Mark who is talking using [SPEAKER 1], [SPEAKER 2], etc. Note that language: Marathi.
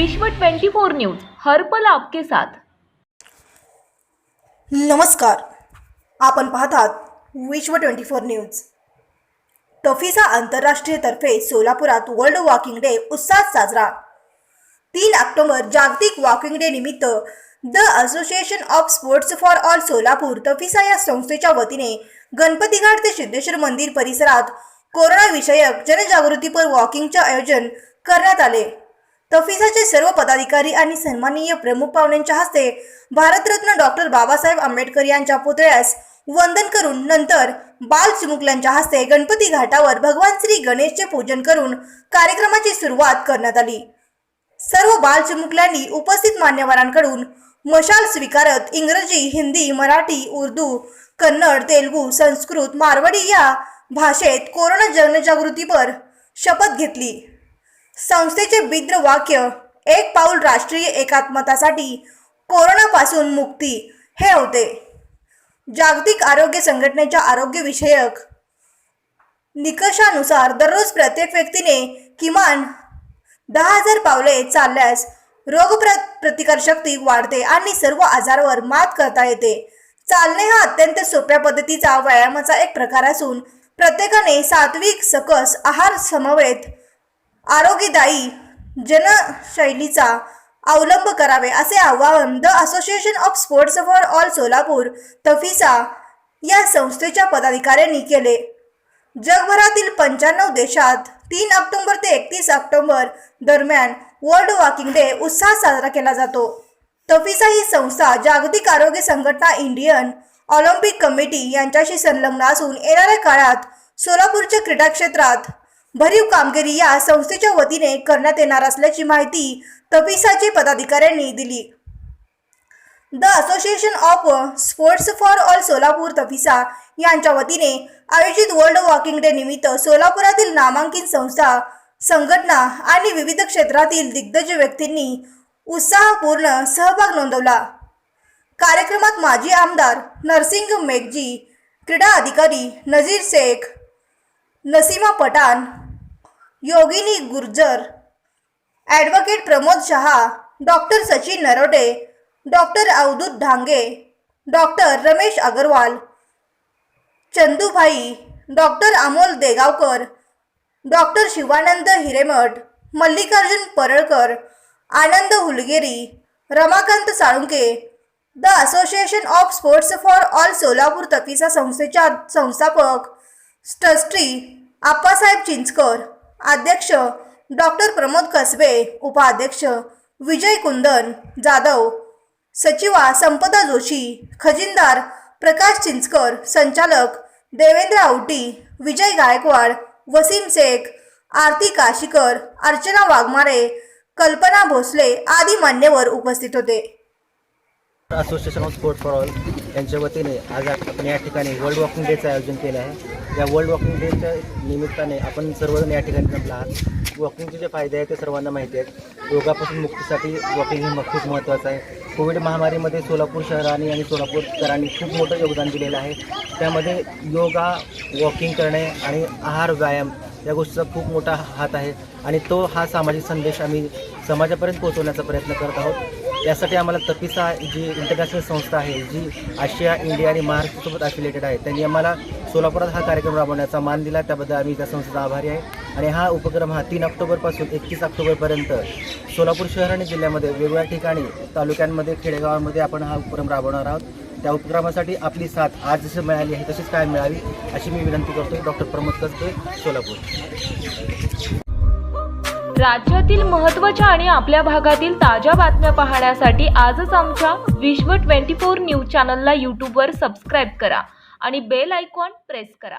[SPEAKER 1] विश्व 24 न्यूज हर पल आपके साथ।
[SPEAKER 2] नमस्कार, आपण पाहतात विश्व 24 न्यूज। टफीसा आंतरराष्ट्रीय तर्फे सोलापुरात वर्ल्ड वॉकिंग डे उत्साहात साजरा। 3 ऑक्टोबर जागतिक वॉकिंग डे निमित्त the association of sports for all Solapur TAFISA या संस्थेच्या वतीने गणपती घाट ते सिद्धेश्वर मंदिर परिसरात कोरोना विषयक जनजागृतीपर वॉकिंगचे आयोजन करण्यात आले। टफीसाचे सर्व पदाधिकारी आणि सन्माननीय प्रमुख पाहुण्यांच्या हस्ते भारतरत्न डॉक्टर बाबासाहेब आंबेडकर यांच्या पुतळ्यास वंदन करून नंतर बाल चिमुकल्यांच्या हस्ते गणपती घाटावर भगवान श्री गणेशचे पूजन करून कार्यक्रमाची सुरुवात करण्यात आली। सर्व बाल चिमुकल्यांनी उपस्थित मान्यवरांकडून मशाल स्वीकारत इंग्रजी, हिंदी, मराठी, उर्दू, कन्नड, तेलुगू, संस्कृत, मारवाडी या भाषेत कोरोना जनजागृतीपर शपथ घेतली। संस्थेचे बिद्र वाक्य एक पाऊल राष्ट्रीय एकात्मतासाठी कोरोनापासून मुक्ती हे होते। जागतिक आरोग्य संघटनेच्या आरोग्य विषयक निकषानुसार दररोज प्रत्येक व्यक्तीने किमान 10,000 पावले चालल्यास रोगप्रतिकारशक्ती वाढते आणि सर्व आजारावर मात करता येते। चालणे हा अत्यंत सोप्या पद्धतीचा व्यायामाचा एक प्रकार असून प्रत्येकाने सात्विक सकस आहार समवेत आरोग्यदायी जनशैलीचा अवलंब करावे असे आवाहन the association of sports for all Solapur TAFISA या संस्थेच्या पदाधिकाऱ्यांनी केले। जगभरातील 95 देशात 3 ऑक्टोबर ते 31 ऑक्टोबर दरम्यान वर्ल्ड वॉकिंग डे उत्साहात साजरा केला जातो। टफीसा ही संस्था जागतिक आरोग्य संघटना, इंडियन ऑलिम्पिक कमिटी यांच्याशी संलग्न असून येणाऱ्या काळात सोलापूरच्या क्रीडा क्षेत्रात भरीव कामगिरी या संस्थेच्या वतीने करण्यात येणार असल्याची माहिती टफीसाचे पदाधिकाऱ्यांनी दिली। The association of sports for all Solapur TAFISA यांच्या वतीने आयोजित वर्ल्ड वॉकिंग डे निमित्त सोलापुरातील नामांकित संस्था, संघटना आणि विविध क्षेत्रातील दिग्गज व्यक्तींनी उत्साहपूर्ण सहभाग नोंदवला। कार्यक्रमात माजी आमदार नरसिंग मेघजी, क्रीडा अधिकारी Nazir Shaikh, Nasima Pathan, Yogini Gurjar, advocate Pramod Shah, doctor Sachin Narote, doctor Avdhoot Dhange, doctor Ramesh Agarwal, Chandubhai, doctor Amol Degaonkar, doctor Shivanand Hiremath, Mallikarjun Paralkar, Anand Hulgeri, Ramakant Salunke, the association of sports for all Solapur TAFISA संस्थेच्या संस्थापक ट्रस्टी आप्पासाहेब चिंचकर, अध्यक्ष डॉक्टर प्रमोद कसबे, उपाध्यक्ष विजय कुंदन जाधव, सचिवा संपदा जोशी, खजिनदार प्रकाश चिंचकर, संचालक देवेंद्र आवटी, विजय गायकवाड, वसीम शेख, आरती काशीकर, अर्चना वाघमारे, कल्पना भोसले आदी मान्यवर उपस्थित होते।
[SPEAKER 3] Association of sports for all यांच्या वतीने आज आपण या ठिकाणी वर्ल्ड वॉकिंग डेचं आयोजन केलं आहे। या वर्ल्ड वॉकिंग डेच्या निमित्ताने आपण सर्वजण या ठिकाणी जमला आहात। वॉकिंगचे जे फायदे आहेत ते सर्वांना माहिती आहेत। योगापासून मुक्तीसाठी वॉकिंग हे खूप महत्त्वाचं आहे। कोविड महामारीमध्ये सोलापूर शहराने आणि सोलापूरकरांनी खूप मोठं योगदान दिलेलं आहे। त्यामध्ये योगा, वॉकिंग करणे आणि आहार, व्यायाम या गोष्टीचा खूप मोठा हात आहे आणि तो हा सामाजिक संदेश आम्ही समाजापर्यंत पोहोचवण्याचा प्रयत्न करत आहोत। यासाठी आम्हाला टफीसा जी इंटरनॅशनल संस्था आहे, जी आशिया, इंडिया आणि महाराष्ट्रासोबत ॲफिलिएटेड आहे, त्यांनी आम्हाला सोलापुरात हा कार्यक्रम राबवण्याचा मान दिला। त्याबद्दल आम्ही त्या संस्थेचा आभारी आहे। आणि हा उपक्रम हा 3 ऑक्टोबरपासून 31 ऑक्टोबरपर्यंत सोलापूर शहर आणि जिल्ह्यामध्ये वेगवेगळ्या ठिकाणी, तालुक्यांमध्ये, खेडेगावांमध्ये आपण हा उपक्रम राबवणार आहोत। त्या उपक्रमासाठी आपली साथ आज जसं मिळाली आहे तशीच काय मिळावी अशी मी विनंती करतो। डॉक्टर प्रमोद कसबे, सोलापूर।
[SPEAKER 1] राज्यातील महत्त्वाच्या आणि आपल्या भागातील ताज्या बातम्या पाहण्यासाठी आजच आमच्या विश्व 24 न्यूज चॅनलला यूट्यूबवर सबस्क्राईब करा आणि बेल आयकॉन प्रेस करा।